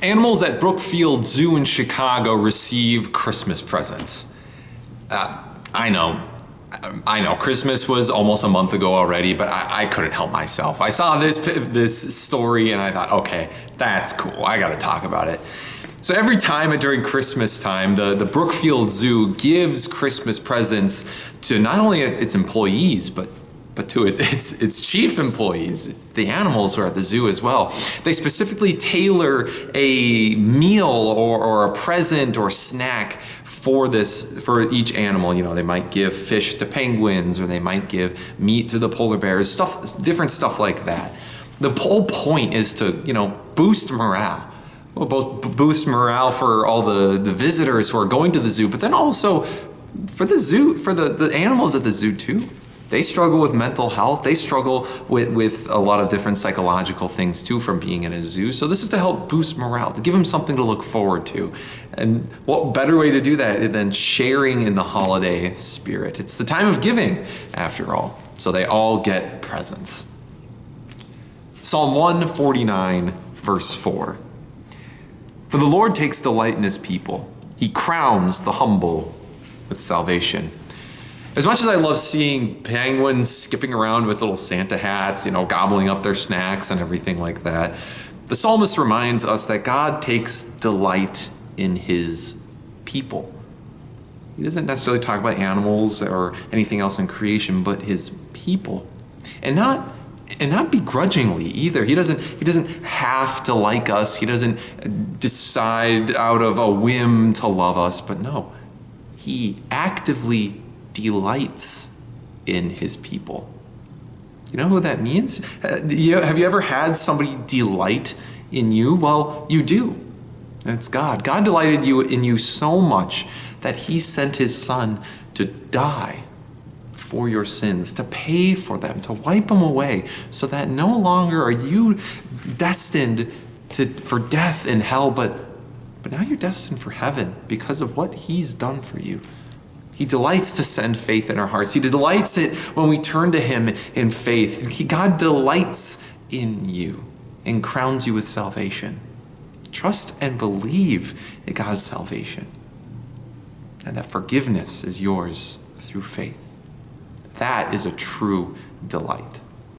Animals at Brookfield Zoo in Chicago receive Christmas presents. I know, Christmas was almost a month ago already, but I couldn't help myself. I saw this story and I thought, okay, that's cool. I gotta talk about it. So every time during Christmas time, the Brookfield Zoo gives Christmas presents to not only its employees, but to its chief employees, it's the animals who are at the zoo as well. They specifically tailor a meal or a present or snack for each animal. You know, they might give fish to penguins, or they might give meat to the polar bears, different stuff like that. The whole point is to, boost morale. Well, both boost morale for all the visitors who are going to the zoo, but then also for the zoo, for the animals at the zoo too. They struggle with mental health. They struggle with a lot of different psychological things too from being in a zoo. So this is to help boost morale, to give them something to look forward to. And what better way to do that than sharing in the holiday spirit? It's the time of giving, after all. So they all get presents. Psalm 149, verse 4. For the Lord takes delight in his people. He crowns the humble with salvation. As much as I love seeing penguins skipping around with little Santa hats, gobbling up their snacks and everything like that, the psalmist reminds us that God takes delight in his people. He doesn't necessarily talk about animals or anything else in creation, but his people. And not begrudgingly either. He doesn't have to like us. He doesn't decide out of a whim to love us, but no, he actively delights in his people. You know what that means? Have you ever had somebody delight in you? Well, you do. And it's God. God delighted in you so much that he sent his son to die for your sins, to pay for them, to wipe them away, so that no longer are you destined for death in hell, but now you're destined for heaven because of what he's done for you. He delights to send faith in our hearts. He delights it when we turn to him in faith. God delights in you and crowns you with salvation. Trust and believe in God's salvation, and that forgiveness is yours through faith. That is a true delight.